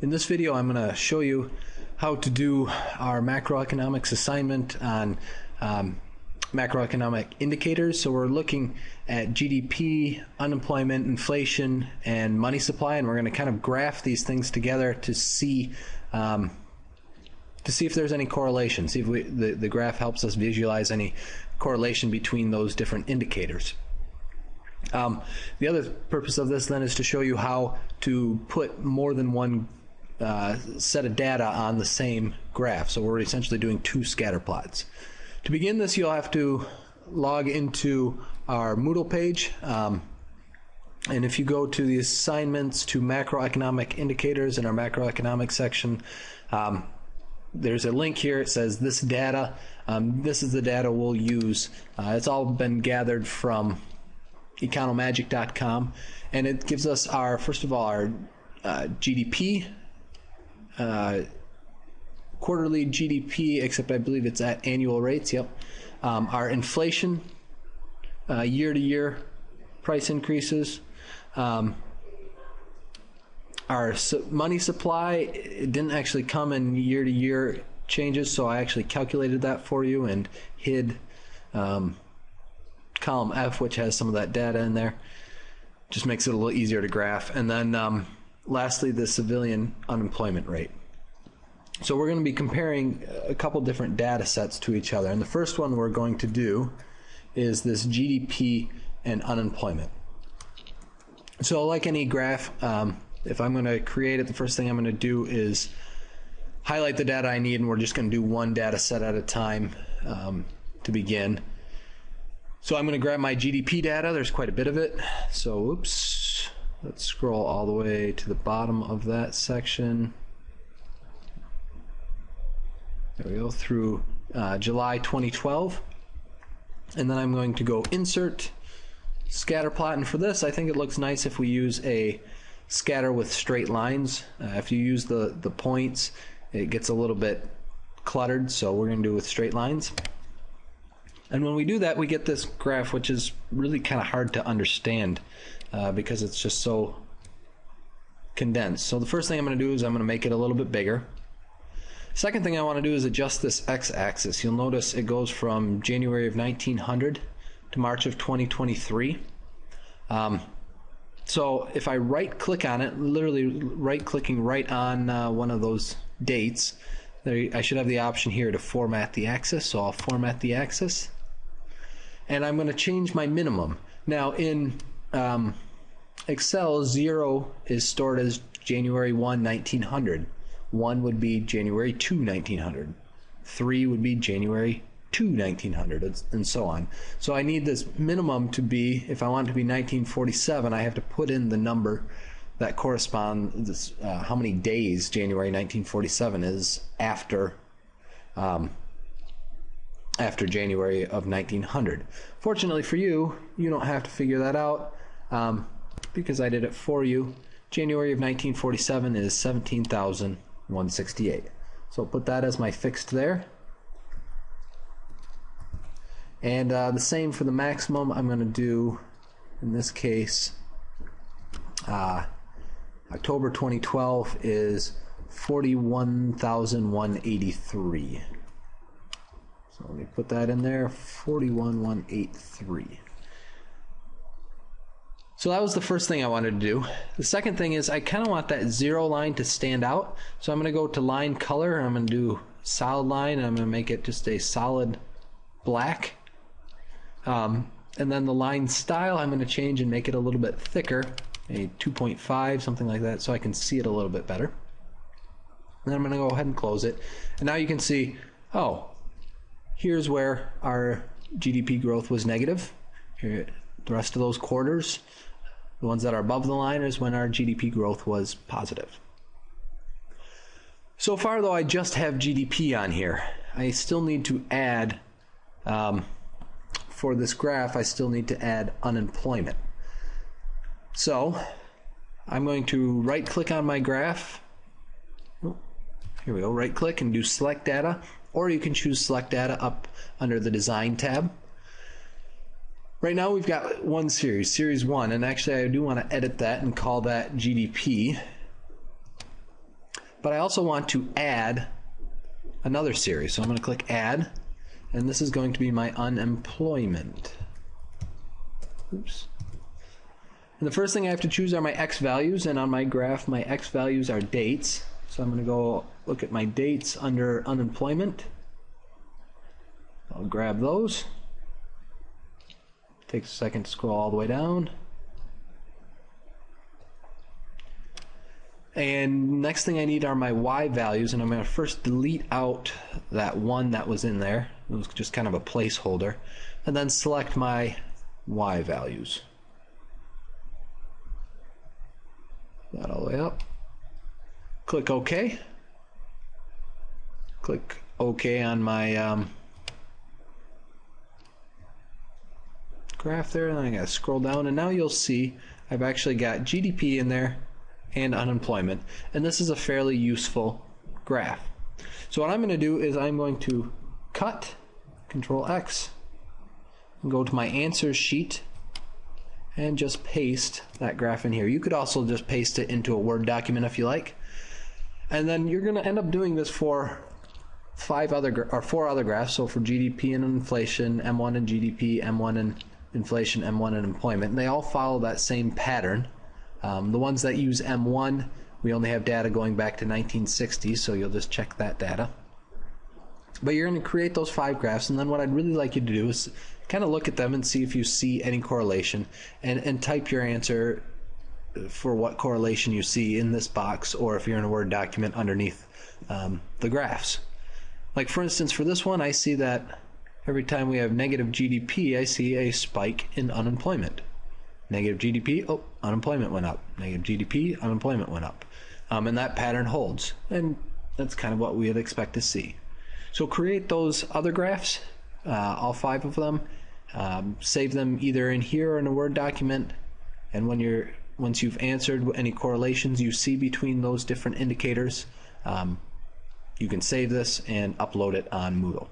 In this video, I'm going to show you how to do our macroeconomics assignment on macroeconomic indicators. So we're looking at GDP, unemployment, inflation, and money supply, and we're going to kind of graph these things together to see if there's any correlation. See if the graph helps us visualize any correlation between those different indicators. The other purpose of this then is to show you how to put more than one set of data on the same graph. So we're essentially doing two scatter plots. To begin this, you'll have to log into our Moodle page. And if you go to the assignments to macroeconomic indicators in our macroeconomic section, there's a link here. It says this data. This is the data we'll use. It's all been gathered from economagic.com, and it gives us our, first of all, our GDP, quarterly GDP, except I believe it's at annual rates. Yep. Our inflation, year-to-year price increases. Our money supply, it didn't actually come in year-to-year changes, so I actually calculated that for you and hid column F, which has some of that data in there. Just makes it a little easier to graph. And then lastly, the civilian unemployment rate. So we're going to be comparing a couple different data sets to each other. And the first one we're going to do is this GDP and unemployment. So like any graph, if I'm going to create it, the first thing I'm going to do is highlight the data I need, and we're just going to do one data set at a time to begin. So I'm going to grab my GDP data. There's quite a bit of it. So oops, let's scroll all the way to the bottom of that section. There we go, through July 2012. And then I'm going to go insert, scatter plot. And for this, I think it looks nice if we use a scatter with straight lines. If you use the points, it gets a little bit cluttered, so we're going to do it with straight lines. And when we do that, we get this graph, which is really kind of hard to understand because it's just so condensed. So the first thing I'm going to do is I'm going to make it a little bit bigger. Second thing I want to do is adjust this x-axis. You'll notice it goes from January of 1900 to March of 2023. So if I right-click on it, literally right-clicking right on one of those dates, I should have the option here to format the axis. So I'll format the axis. And I'm going to change my minimum. Now in Excel, 0 is stored as January 1, 1900. 1 would be January 2, 1900. 3 would be January 2, 1900, and so on. So I need this minimum to be, if I want it to be 1947, I have to put in the number that corresponds, how many days January 1947 is after January of 1900. Fortunately for you, you don't have to figure that out because I did it for you. January of 1947 is 17,168. So I'll put that as my fixed there. And the same for the maximum. I'm going to do, in this case, October 2012 is 41,183. So let me put that in there, 41,183. So that was the first thing I wanted to do. The second thing is I kind of want that 0 line to stand out. So I'm going to go to line color, and I'm going to do solid line, and I'm going to make it just a solid black. And then the line style I'm going to change and make it a little bit thicker, a 2.5, something like that, so I can see it a little bit better. And then I'm going to go ahead and close it. And now you can see, oh, here's where our GDP growth was negative. Here, the rest of those quarters, the ones that are above the line, is when our GDP growth was positive. So far, though, I just have GDP on here. I still need to add, for this graph, I still need to add unemployment. So I'm going to right-click on my graph. Oh, here we go, right-click and do Select Data, or you can choose Select Data up under the Design tab. Right now we've got one series, Series 1, and actually I do want to edit that and call that GDP. But I also want to add another series. So I'm going to click Add, and this is going to be my unemployment. Oops. And the first thing I have to choose are my X values, and on my graph, my X values are dates. So I'm going to go look at my dates under unemployment. I'll grab those. Takes a second to scroll all the way down. And next thing I need are my Y values, and I'm going to first delete out that one that was in there. It was just kind of a placeholder. And then select my Y values. That all the way up. Click OK. Click OK on my graph there, and then I got to scroll down, and now you'll see I've actually got GDP in there and unemployment, and this is a fairly useful graph. So what I'm going to do is I'm going to cut, Control X, and go to my answers sheet and just paste that graph in here. You could also just paste it into a Word document if you like, and then you're going to end up doing this for four other graphs. So for GDP and inflation, M1 and GDP, M1 and inflation, M1 and employment, and they all follow that same pattern. The ones that use M1, we only have data going back to 1960, so you'll just check that data. But you're going to create those 5 graphs, and then what I'd really like you to do is kind of look at them and see if you see any correlation, and type your answer for what correlation you see in this box, or if you're in a Word document underneath the graphs. Like for instance, for this one, I see that every time we have negative GDP, I see a spike in unemployment. Negative GDP, oh, unemployment went up. Negative GDP, unemployment went up. And that pattern holds. And that's kind of what we would expect to see. So create those other graphs, all 5 of them. Save them either in here or in a Word document. And once you've answered any correlations you see between those different indicators, you can save this and upload it on Moodle.